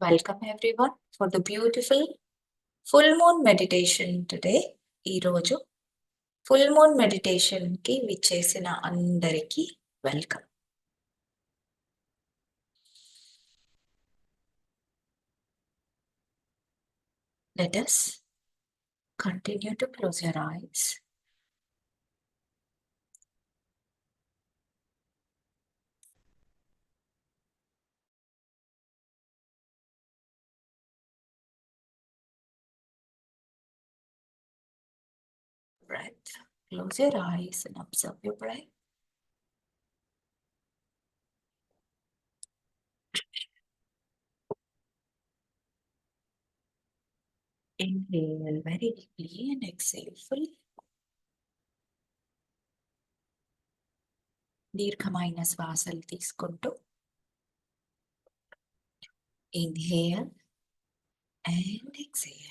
Welcome everyone for the beautiful full moon meditation today. ఈ రోజు full moon meditation కి విచ్చేసిన అందరికీ welcome. Let us continue to close your eyes. Breath. Close your eyes and observe your breath. Inhale very deeply and exhale fully. దీర్ఘమైన శ్వాసలు తీసుకుంటూ inhale and exhale.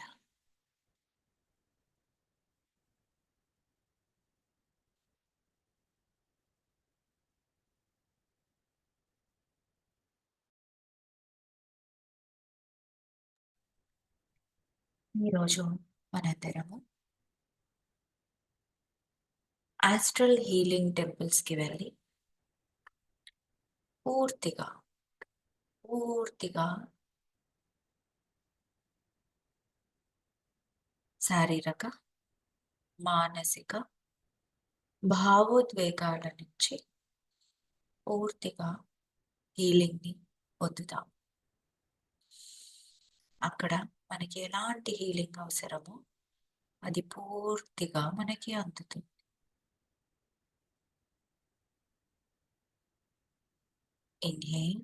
ఈరోజు మనందరము astral healing టెంపుల్స్కి వెళ్ళి పూర్తిగా శారీరక మానసిక భావోద్వేగాల నుంచి పూర్తిగా హీలింగ్ని పొందుతాం. అక్కడ మనకి ఎలాంటి హీలింగ్ అవసరమో అది పూర్తిగా మనకి అందుతుంది. Inhale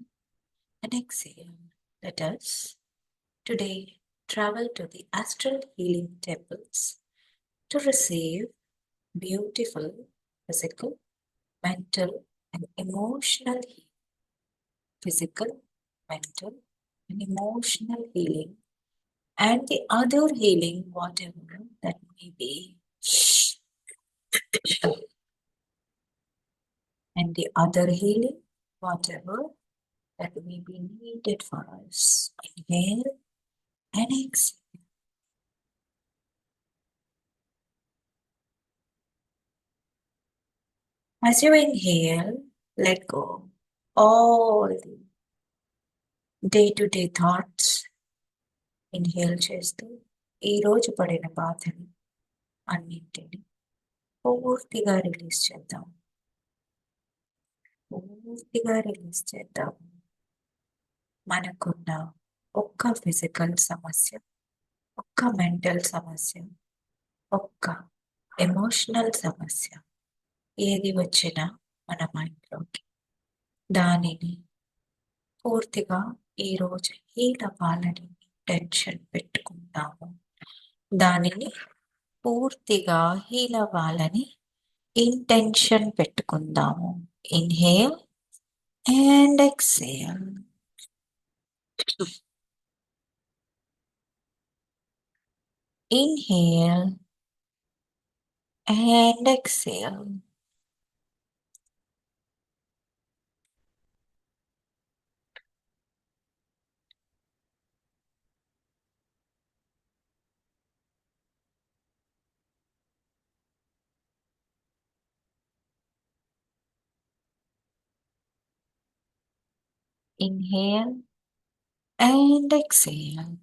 and exhale. Let us today travel to the astral healing temples to receive beautiful physical, mental and emotional healing. Physical, mental and emotional healing and the other healing, whatever that may be. And the other healing, whatever that may be needed for us. Inhale and exhale. As you inhale, let go all the day-to-day thoughts. Inhale చేస్తూ ఈ రోజు పడిన బాధని అన్నింటినీ పూర్తిగా release చేద్దాం. మనకున్న ఒక్క ఫిజికల్ సమస్య, ఒక్క మెంటల్ సమస్య, ఒక్క ఎమోషనల్ సమస్య ఏది వచ్చినా మన మైండ్లోకి దానిని పూర్తిగా ఈరోజు హీల్ అవ్వాలని టెన్షన్ పెట్టుకుంటాము. దానిని పూర్తిగా హీల్ అవ్వాలని ఇంటెన్షన్ పెట్టుకుందాము. Inhale and exhale. Inhale and exhale. Inhale and exhale.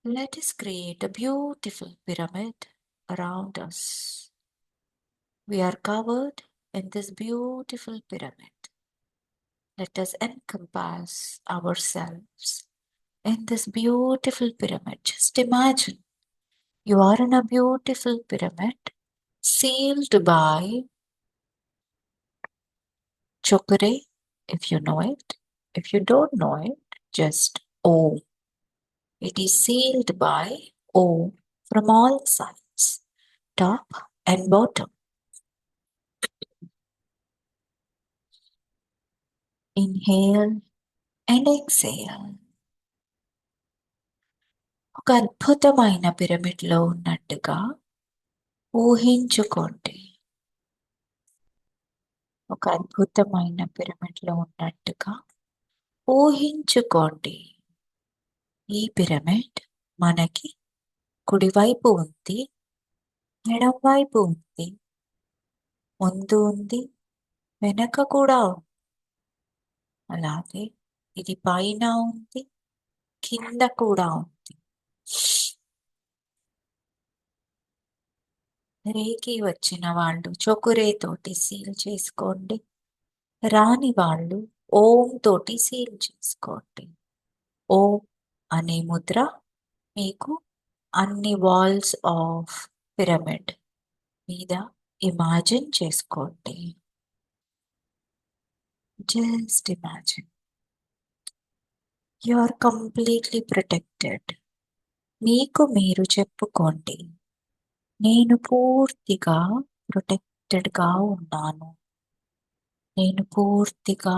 Let us create a beautiful pyramid around us. We are covered in this beautiful pyramid. Let us encompass ourselves in this beautiful pyramid. Just imagine you are in a beautiful pyramid sealed by chakra, if you know it. If you don't know it, just Om. It is sealed by Om from all sides, top and bottom. Inhale and exhale. ఒక అద్భుతమైన పిరమిడ్లో ఉన్నట్టుగా ఊహించుకోండి. ఒక అద్భుతమైన పిరమిడ్లో ఉన్నట్టుగా ఊహించుకోండి. ఈ pyramid మనకి కుడివైపు ఉంది, ఎడం వైపు ఉంది, ముందు ఉంది, వెనక కూడా ఉంది. అలాగే ఇది పైన ఉంది, కింద కూడా ఉంది. రేకి వచ్చిన వాళ్ళు చొకురేతోటి సీల్ చేసుకోండి. రాని వాళ్ళు ఓం తోటి సీల్ చేసుకోండి. ఓం అనే ముద్ర మీకు అన్ని వాల్స్ ఆఫ్ పిరమిడ్ మీద ఇమాజిన్ చేసుకోండి. Just imagine you are completely protected. మీకు మీరు చెప్పుకోండి, నేను పూర్తిగా ప్రొటెక్టెడ్గా ఉన్నాను. నేను పూర్తిగా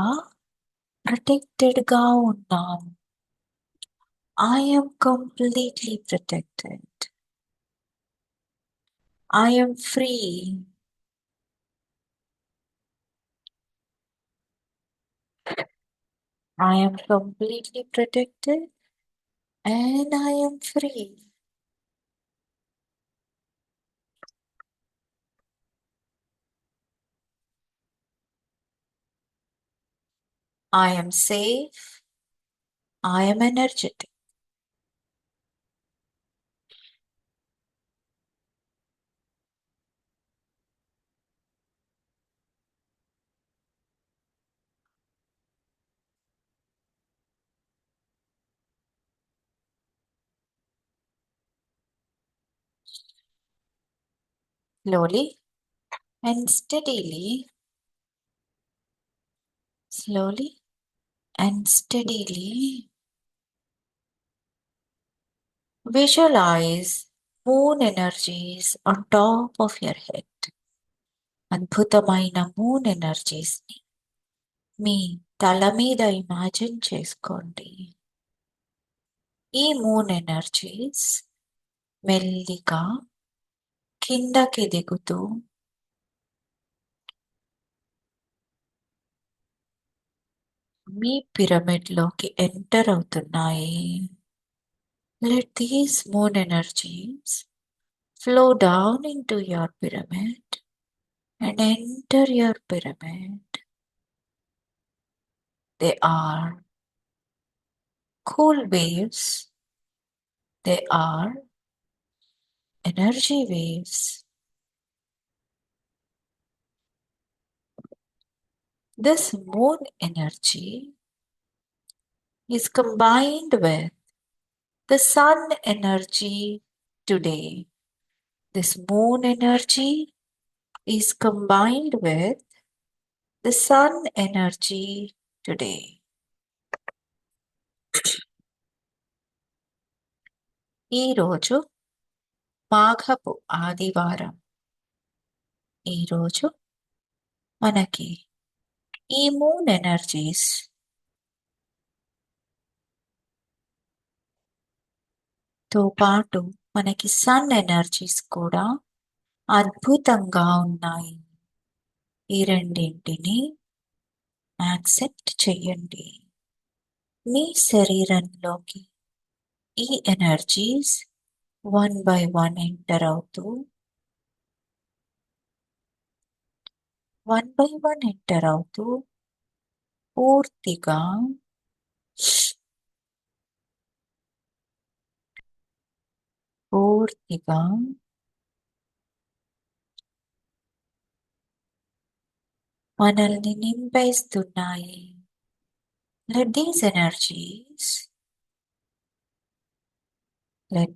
ప్రొటెక్టెడ్గా ఉన్నాను. I am completely protected. I am free. I am completely protected and I am free. I am safe. I am energetic. Slowly and steadily, slowly and steadily, visualize moon energies on top of your head. అద్భుతమైన moon ఎనర్జీస్ని మీ తల మీద imagine చేసుకోండి. ఈ moon energies మెల్లిగా కిందకి దిగుతూ మీ పిరమిడ్లోకి enter అవుతున్నాయి. Let these moon energies flow down into your pyramid and enter your pyramid. They are cool waves. They are energy waves. This moon energy is combined with the sun energy today. This moon energy is combined with the sun energy today. ఈరోజు మాఘపు ఆదివారం. ఈరోజు మనకి ఈ moon energies తో పాటు మనకి sun energies కూడా అద్భుతంగా ఉన్నాయి. ఈ రెండింటిని యాక్సెప్ట్ చెయ్యండి. మీ శరీరంలోకి ఈ energies one by one enter అవుతూ పూర్తిగా మనల్ని నింపేస్తున్నాయి. Let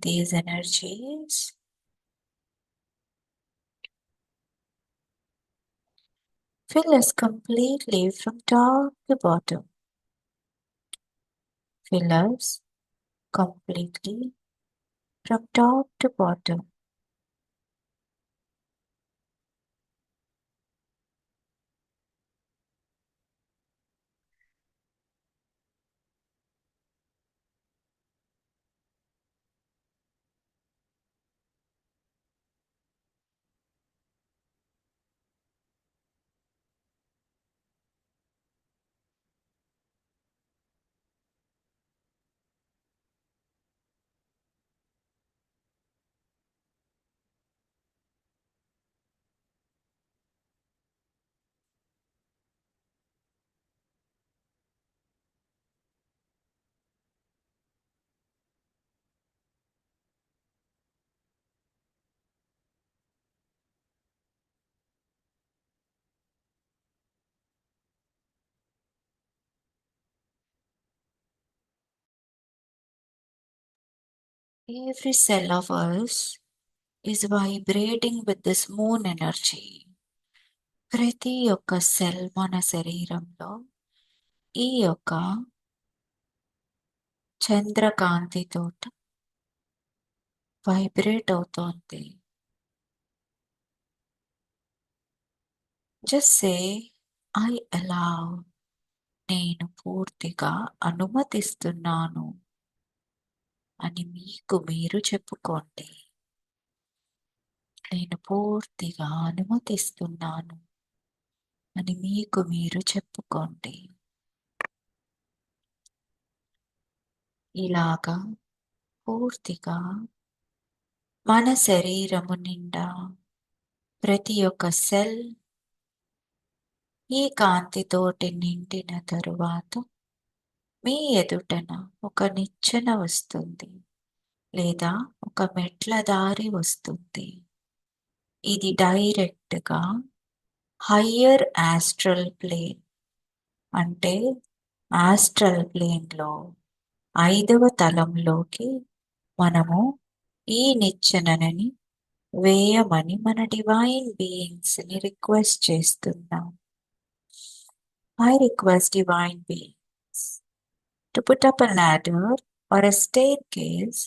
these energies fill us completely from top to bottom. Fill us completely from top to bottom. Every cell of us is vibrating with this moon energy. ప్రతి ఒక్క cell మన శరీరంలో ఈ యొక్క చంద్రకాంతితో vibrate అవుతోంది. Just say I allow. నేను పూర్తిగా అనుమతిస్తున్నాను అని మీకు మీరు చెప్పుకోండి. నేను పూర్తిగా అనుమతిస్తున్నాను అని మీకు మీరు చెప్పుకోండి. ఇలాగా పూర్తిగా మన శరీరము నిండా ప్రతి ఒక్క సెల్ ఈ కాంతితోటి నిండిన తరువాత మీ ఎదుటన ఒక నిచ్చెన వస్తుంది లేదా ఒక మెట్ల దారి వస్తుంది. ఇది డైరెక్ట్గా హయ్యర్ ఆస్ట్రల్ ప్లేన్ అంటే ఆస్ట్రల్ ప్లేన్లో 5వ తలంలోకి మనము ఈ నిచ్చెనని వేయమని మన డివైన్ బీయింగ్స్ని రిక్వెస్ట్ చేస్తున్నాం. I request divine beings to put up a ladder or a staircase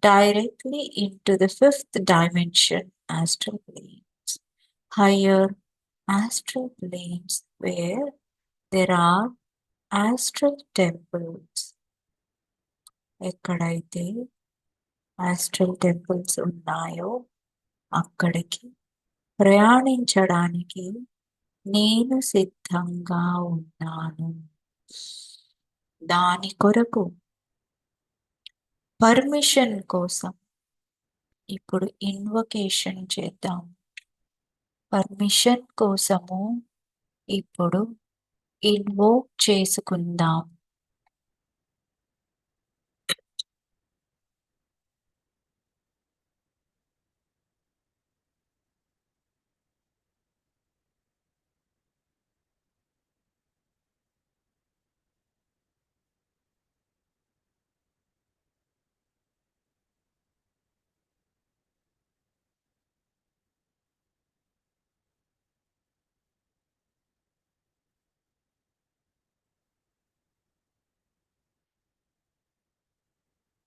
directly into the 5th dimension astral planes, higher astral planes where there are astral temples. ఎక్కడైతే astral temples ఉన్నాయో అక్కడికి ప్రయాణించడానికి నేను సిద్ధంగా ఉన్నాను. దాని కొరకు పర్మిషన్ కోసం ఇప్పుడు ఇన్వొకేషన్ చేద్దాం. పర్మిషన్ కోసము ఇప్పుడు ఇన్వోక్ చేసుకుందాం.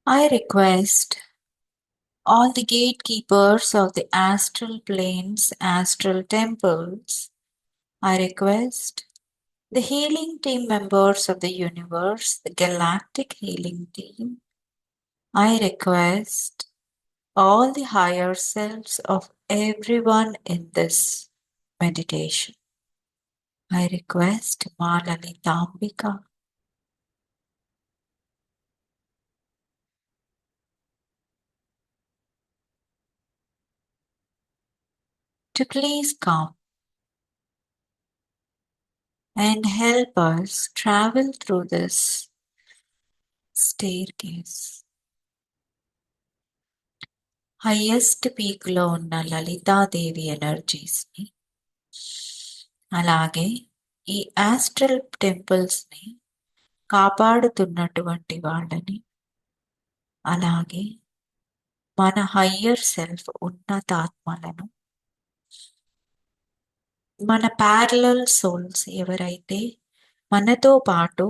I request all the gatekeepers of the astral planes, astral temples. I request the healing team members of the universe, the galactic healing team. I request all the higher selves of everyone in this meditation. I request Ma Lalitambika to please come and help us travel through this staircase. Highest పీక్లో ఉన్న లలితాదేవి ఎనర్జీస్ని, అలాగే ఈ astral టెంపుల్స్ని కాపాడుతున్నటువంటి వాళ్ళని, అలాగే మన higher self ఉన్నతాత్మలను, మన parallel souls ఎవరైతే మనతో పాటు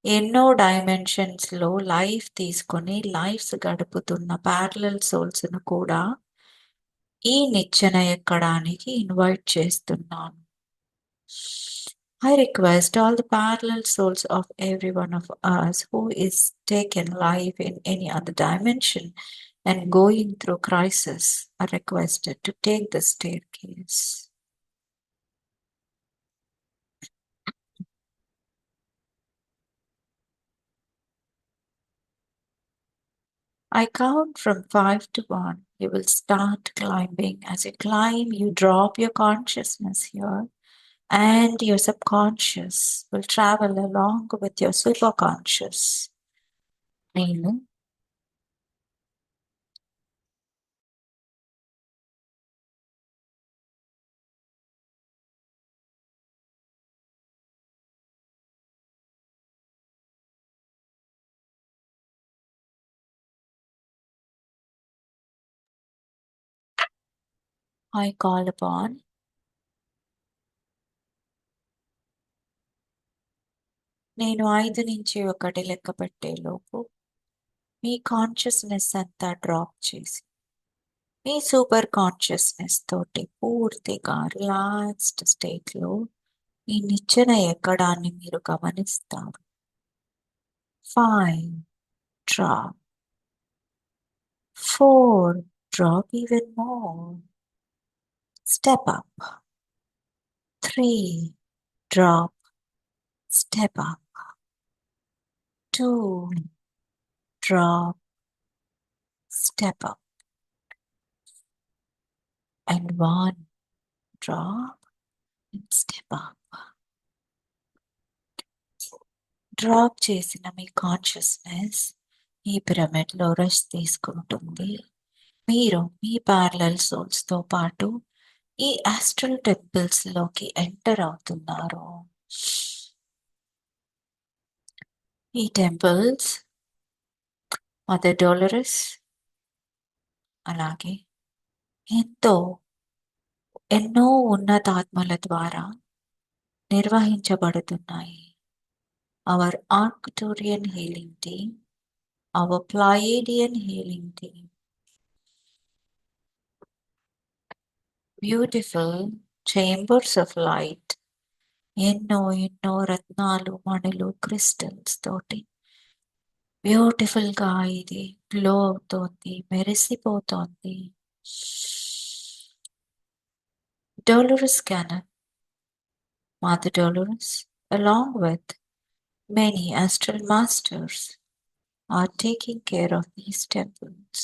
ఎన్నో డైమెన్షన్స్లో లైఫ్ తీసుకొని లైఫ్స్ గడుపుతున్న ప్యారలల్ సోల్స్ను కూడా ఈ నిచ్చెన ఎక్కడానికి ఇన్వైట్ చేస్తున్నాను. I request all the parallel souls of every one of us who is taken life in any other dimension and going through crisis are requested to take the staircase. I count from 5 to 1. You will start climbing. As you climb, you drop your consciousness here, and your subconscious will travel along with your superconscious. నేను I call upon నేను 5 నుంచి 1 లెక్క పెట్టేలోపు మీ consciousness అంతా drop చేసి మీ super consciousness తోటి పూర్తిగా relaxed స్టేట్లో ఈ నిచ్చెన ఎక్కడాన్ని మీరు గమనిస్తారు. 5 drop, 4 drop even more, step up, 3 drop, step up, 2 drop, step up, and 1 drop and step up. Drop చేసిన మీ కాన్షియస్నెస్ ఈ పిరమిడ్లో రెస్ట్ తీసుకుంటుంది. మీరు మీ ప్యారలల్ సోల్స్తో పాటు ఈ ఆస్ట్రల్ టెంపుల్స్లోకి ఎంటర్ అవుతున్నారు. ఈ టెంపుల్స్ మదర్ డోలరస్ అలాగే ఎన్నో ఉన్నతాత్మల ద్వారా నిర్వహించబడుతున్నాయి. Our Arcturian healing team, our Pleiadian healing team, beautiful chambers of light, ఎన్నో రత్నాలు, మణులు, క్రిస్టల్స్ తోటి బ్యూటిఫుల్గా ఇది గ్లో అవుతోంది, మెరిసిపోతోంది. Dolores Cannon, Mother Dolores, along with many astral masters, are taking care of these temples.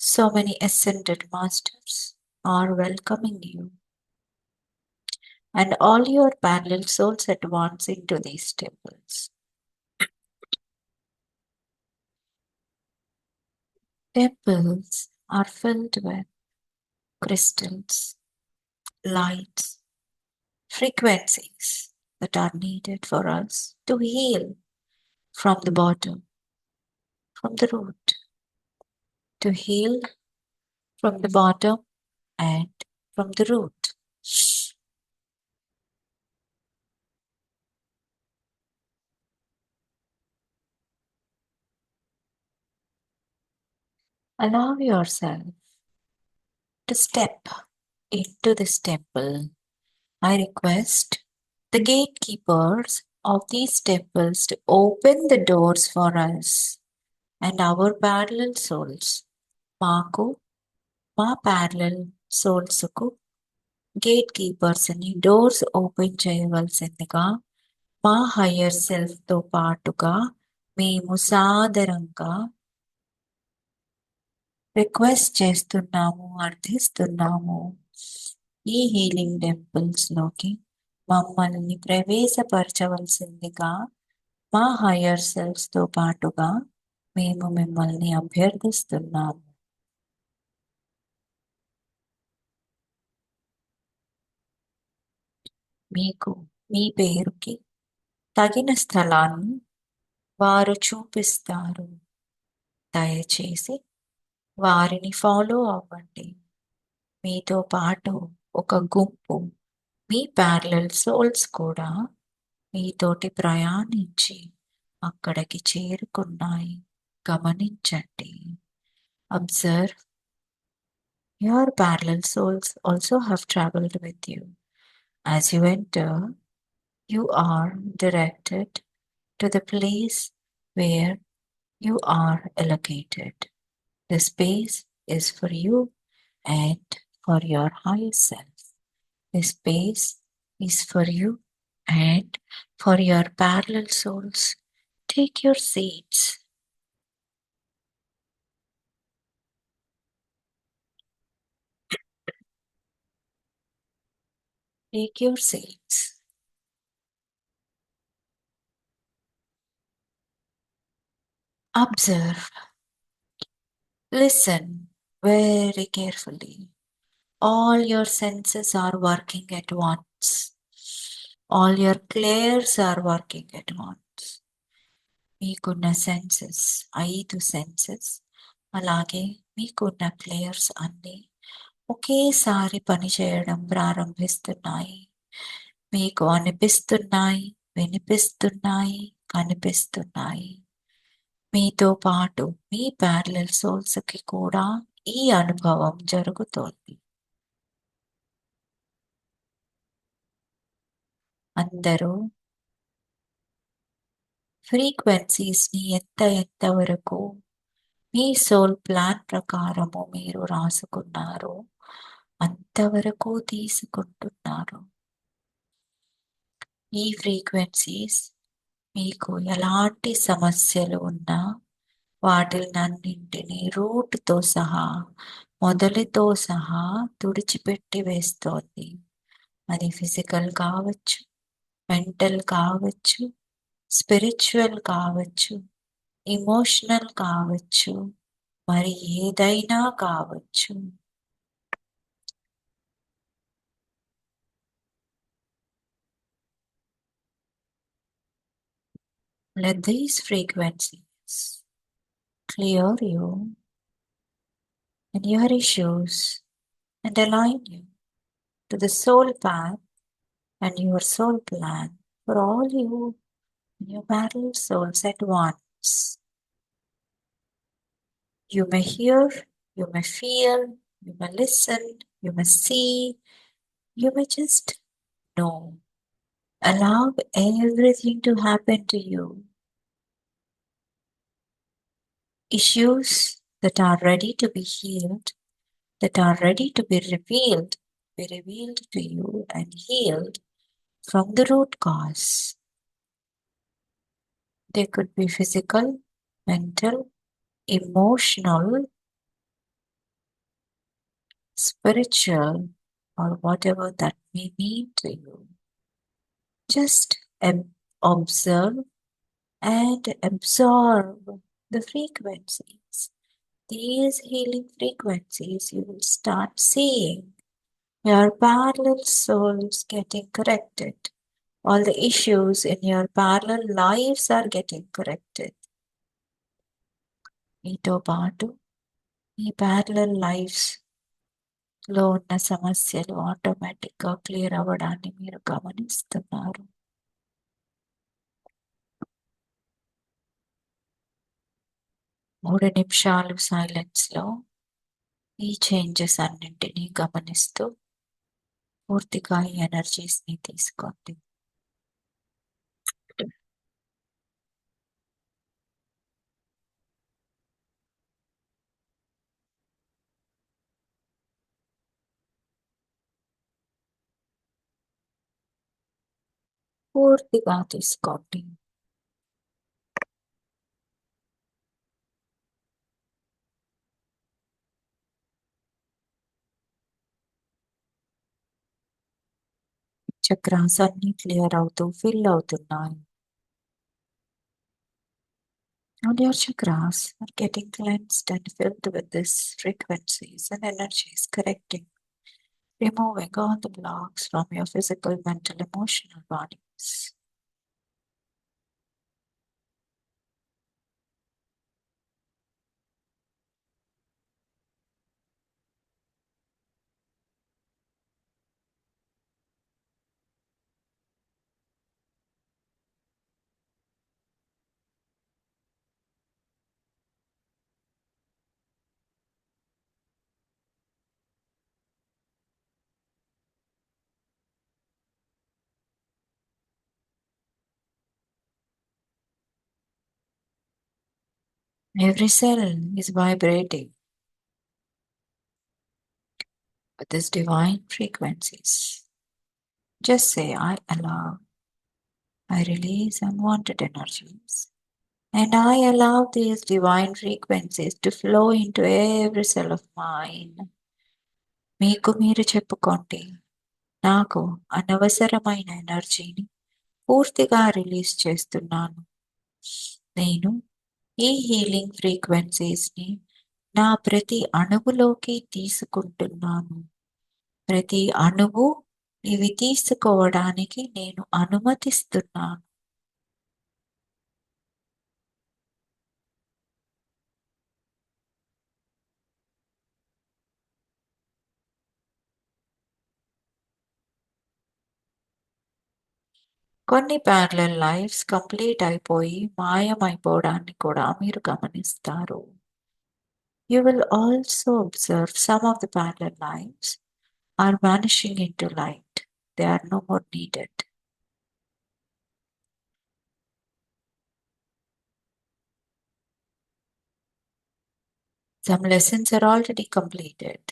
So many ascended masters are welcoming you and all your parallel souls advancing to these temples. Temples are filled with crystals, lights, frequencies that are needed for us to heal from the bottom, from the root, to heal from the bottom and from the root. Allow yourself to step into this temple. I request the gatekeepers of these temples to open the doors for us and our parallel souls. మాకు మా parallel సోల్స్కు gate కీపర్స్ని doors open చేయవలసిందిగా మా higher సెల్ఫ్తో పాటుగా మేము సాదరంగా request చేస్తున్నాము, అర్థిస్తున్నాము. ఈ healing టెంపుల్స్లోకి మమ్మల్ని ప్రవేశపరచవలసిందిగా మా హయ్యర్ సెల్ఫ్తో పాటుగా మేము మిమ్మల్ని అభ్యర్థిస్తున్నాము. మీకు మీ పేరుకి తగిన స్థలాన్ని వారు చూపిస్తారు. దయచేసి వారిని ఫాలో అవ్వండి. మీతో పాటు ఒక గుంపు మీ ప్యారలల్ సోల్స్ కూడా మీతోటి ప్రయాణించి అక్కడికి చేరుకున్నాయి. గమనించండి. Observe. Your parallel souls also have traveled with you. As you enter, you are directed to the place where you are allocated. The space is for you and for your higher self. The space is for you and for your parallel souls. Take your seats. Take your seats. Observe. Listen very carefully. All your senses are working at once. All your clairs are working at once. మీకున్న senses 5 senses అలాగే మీకున్న clears అన్నీ ఒకేసారి పనిచేయడం ప్రారంభిస్తున్నాయి. మీకు అనిపిస్తున్నాయి, వినిపిస్తున్నాయి, కనిపిస్తున్నాయి. మీతో పాటు మీ ప్యారలల్ సోల్స్‌కి కూడా ఈ అనుభవం జరుగుతోంది. అందరూ ఫ్రీక్వెన్సీస్‌ని ఎంత వరకు మీ సోల్ ప్లాన్ ప్రకారము మీరు రాసుకున్నారో అంతవరకు తీసుకుంటున్నారు. ఈ ఫ్రీక్వెన్సీస్ మీకు ఎలాంటి సమస్యలు ఉన్నా వాటినన్నింటినీ రూట్‌తో సహా, మొదలుతో సహా తుడిచిపెట్టి వేస్తోంది. అది ఫిజికల్ కావచ్చు, మెంటల్ కావచ్చు, స్పిరిచ్యువల్ కావచ్చు, ఎమోషనల్ కావచ్చు, మరి ఏదైనా కావచ్చు. Let these frequencies clear you and your issues and align you to the soul path and your soul plan for all you and your parallel souls at once. You may hear, you may feel, you may listen, you may see, you may just know. Allow everything to happen to you. Issues that are ready to be healed, that are ready to be revealed to you and healed from the root cause. They could be physical, mental, emotional, spiritual, or whatever that may mean to you. Just observe and absorb the frequencies. These healing frequencies, you will start seeing your parallel souls getting corrected. All the issues in your parallel lives are getting corrected. మీతో పాటు మీ parallel లైఫ్స్లో ఉన్న సమస్యలు ఆటోమేటిక్గా clear అవ్వడాన్ని మీరు గమనిస్తున్నారు. 3 నిమిషాలు సైలెన్స్లో ఈ చేంజెస్ అన్నింటినీ గమనిస్తూ పూర్తిగా ఈ ఎనర్జీస్ని తీసుకోండి. పూర్తిగా తీసుకోండి. చక్రాస్ అన్ని క్లియర్ అవుతూ ఫిల్ అవుతున్నాయి. All your chakras are getting cleansed and filled with these frequencies and energies, correcting, removing all the blocks from your physical, mental, emotional bodies. Every cell is vibrating with these divine frequencies. Just say, I allow, I release unwanted energies, and I allow these divine frequencies to flow into every cell of mine. మీకు మీరు చెప్పుకోండి, నాకు అనవసరమైన ఎనర్జీని పూర్తిగా release చేస్తున్నాను. నేను ఈ హీలింగ్ ఫ్రీక్వెన్సీస్ని నా ప్రతి అణువులోకి తీసుకుంటున్నాను. ప్రతి అణువు ఇవి తీసుకోవడానికి నేను అనుమతిస్తున్నాను. కొన్ని ప్యారలల్ లైఫ్స్ కంప్లీట్ అయిపోయి మాయమైపోవడాన్ని కూడా మీరు గమనిస్తారు. You will also observe some of the parallel lives are vanishing into light. They are no more needed. Some lessons are already completed.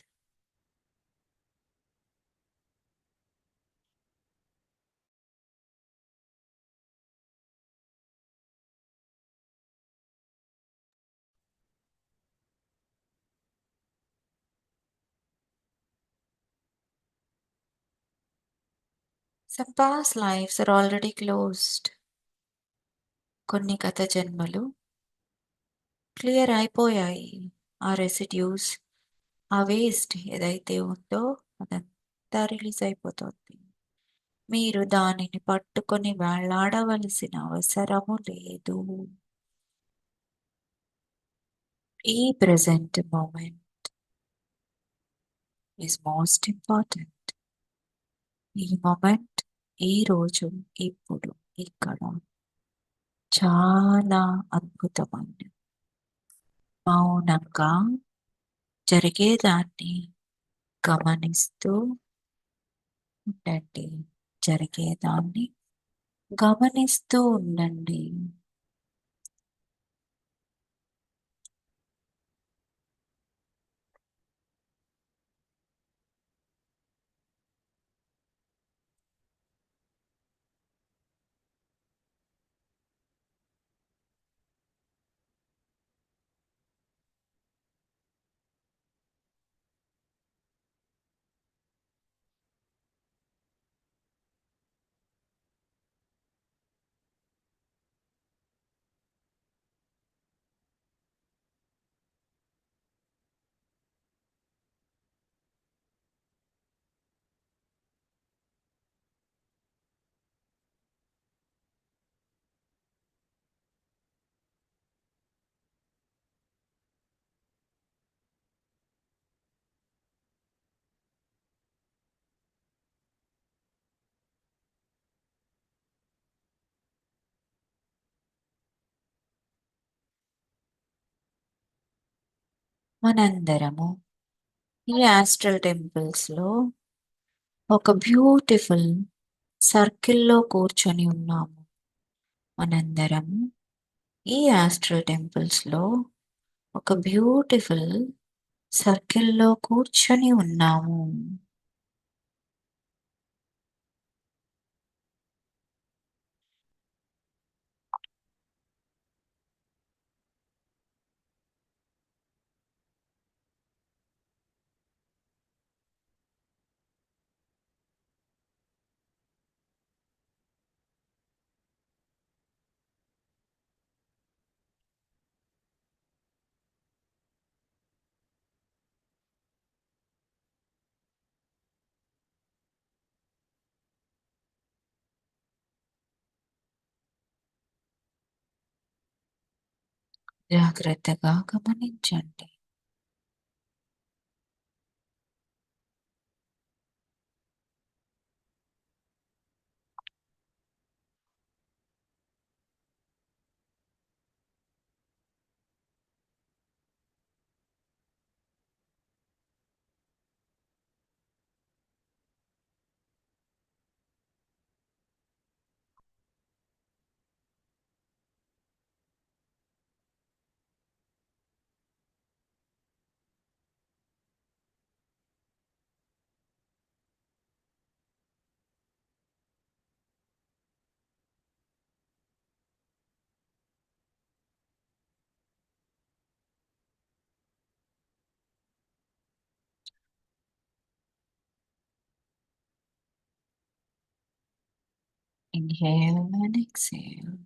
Some past lives are already closed. కొన్ని గత జన్మలు clear అయిపోయాయి. ఆ residues, ఆ waste ఏదైతే ఉందో అదంతా release అయిపోతుంది. మీరు దానిని పట్టుకొని వేళ్లాడవలసిన అవసరము లేదు. ఈ present moment is most important. ఈ మూమెంట్, ఈ రోజు, ఇప్పుడు, ఇక్కడ చాలా అద్భుతమైనది. మౌనంగా జరిగేదాన్ని గమనిస్తూ ఉండండి. జరిగేదాన్ని గమనిస్తూ ఉండండి. మనందరము ఈ ఆస్ట్రల్ టెంపుల్స్లో ఒక బ్యూటిఫుల్ సర్కిల్లో కూర్చొని ఉన్నాము. మనందరం ఈ ఆస్ట్రల్ టెంపుల్స్లో ఒక బ్యూటిఫుల్ సర్కిల్లో కూర్చొని ఉన్నాము. జాగ్రత్తగా గమనించండి. Inhale and exhale.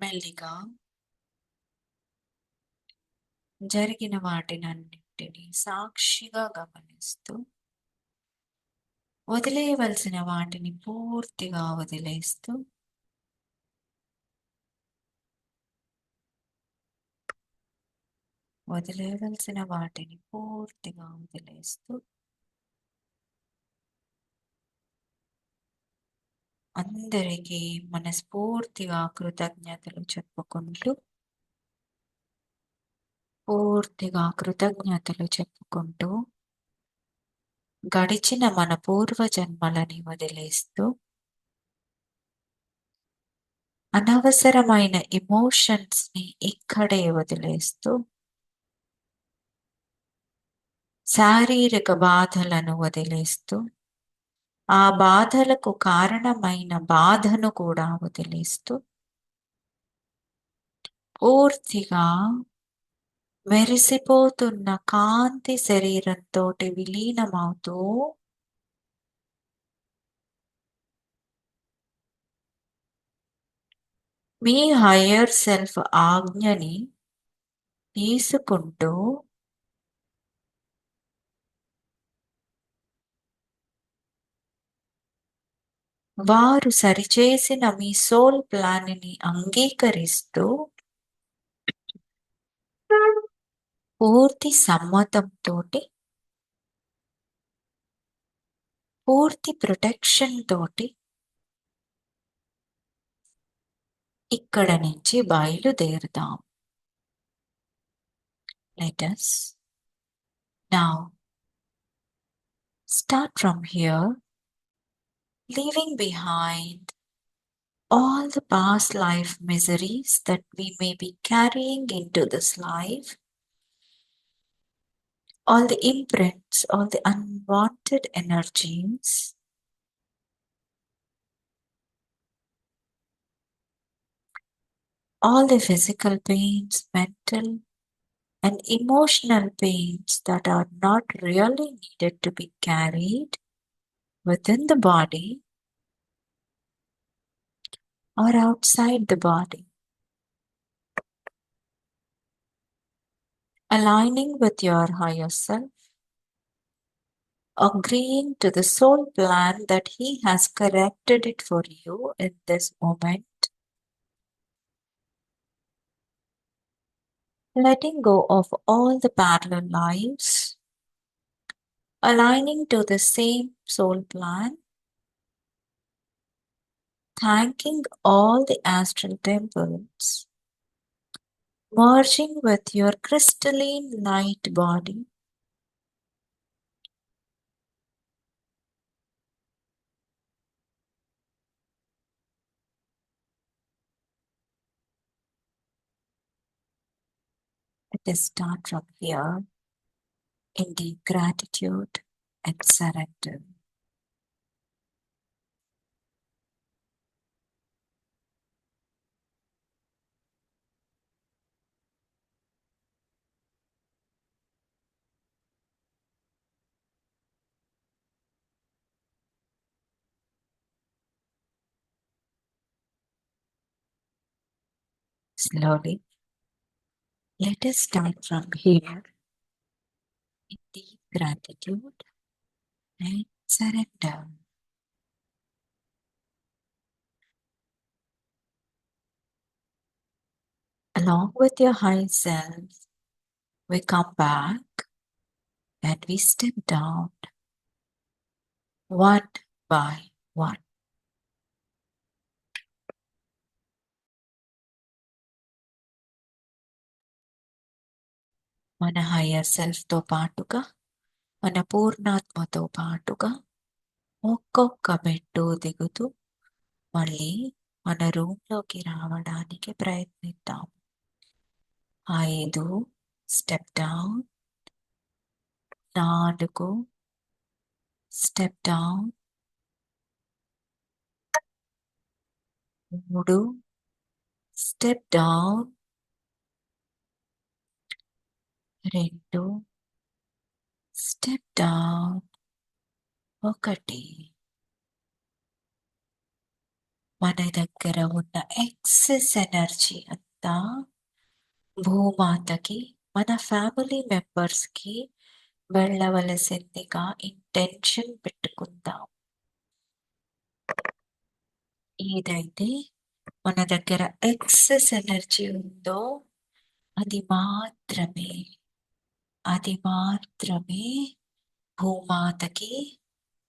మెల్లిగా జరిగిన వాటినన్నింటినీ సాక్షిగా గమనిస్తూ వదిలేయవలసిన వాటిని పూర్తిగా వదిలేస్తూ వదిలేయవలసిన వాటిని పూర్తిగా వదిలేస్తూ అందరికీ మనస్ఫూర్తిగా కృతజ్ఞతలు చెప్పుకుంటూ పూర్తిగా కృతజ్ఞతలు చెప్పుకుంటూ గడిచిన మన పూర్వజన్మలని వదిలేస్తూ అనవసరమైన ఎమోషన్స్ ని ఇక్కడే వదిలేస్తూ శారీరక బాధలను వదిలేస్తూ ఆ బాధలకు కారణమైన బాధను కూడా వదిలేస్తూ పూర్తిగా మెరిసిపోతున్న కాంతి శరీరంతో విలీనమవుతూ మీ హయ్యర్ సెల్ఫ్ ఆజ్ఞని తీసుకుంటూ వారు సరిచేసిన మీ సోల్ ప్లాన్ ని అంగీకరిస్తూ పూర్తి సమ్మతంతో పూర్తి ప్రొటెక్షన్ తోటి ఇక్కడ నుంచి బయలుదేరుదాం. Let us now start from here, leaving behind all the past life miseries that we may be carrying into this life, all the imprints, all the unwanted energies, all the physical pains, mental and emotional pains that are not really needed to be carried within the body or outside the body. Aligning with your higher self, agreeing to the soul plan that he has corrected it for you in this moment, letting go of all the parallel lives, aligning to the same soul plan, thanking all the astral temples, merging with your crystalline light body, let us start from here in deep gratitude and surrender. Slowly, let us start from here in deep gratitude and surrender. Along with your high self, we come back and we step down one by one. మన higher సెల్ఫ్తో పాటుగా మన పూర్ణాత్మతో పాటుగా ఒక్కొక్క మెట్టు దిగుతూ మళ్ళీ మన రూమ్లోకి రావడానికి ప్రయత్నిద్దాం. 5 step down, 4 step down, 3 step down, 2 step down, 1 మన దగ్గర ఉన్న ఎక్సెస్ ఎనర్జీ అంతా భూమాతకి, మన ఫ్యామిలీ మెంబర్స్‌కి వెళ్ళవలసిందిగా ఇంటెన్షన్ పెట్టుకుందాం. ఏదైతే మన దగ్గర ఎక్సెస్ ఎనర్జీ ఉందో అది మాత్రమే, అది మాత్రమే భూమాతకి,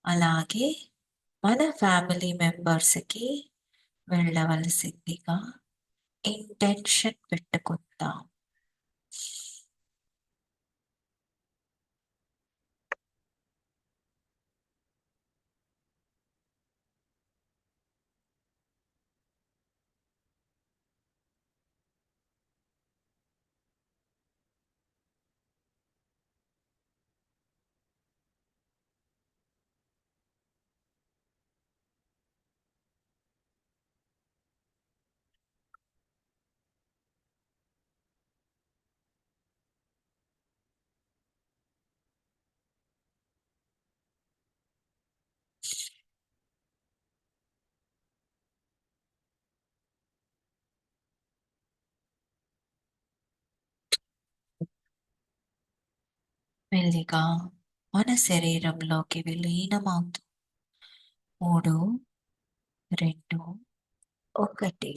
అలాగే మన ఫ్యామిలీ మెంబర్స్‌కి వెళ్ళవలసిందిగా ఇంటెన్షన్ పెట్టుకుందాం. మెల్లిగా మన శరీరంలోకి విలీనమవుతూ 3, 2, 1.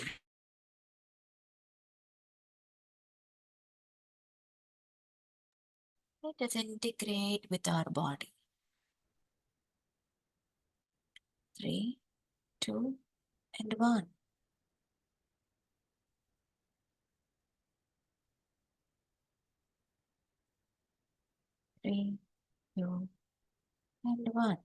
Let us integrate with our body. 3, 2, and 1. 3, 2, and 1.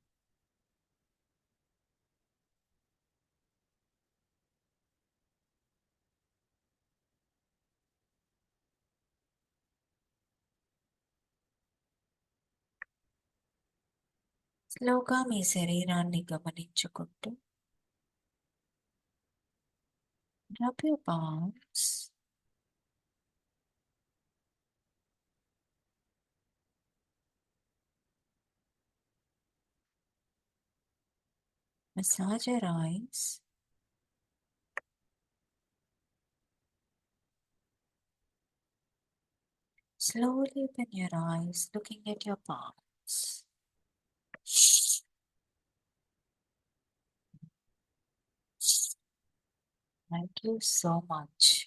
స్లోగా మీ శరీరాన్ని గమనించుకుంటూ rub your palms. Massage your eyes. Slowly open your eyes, looking at your palms. Thank you so much.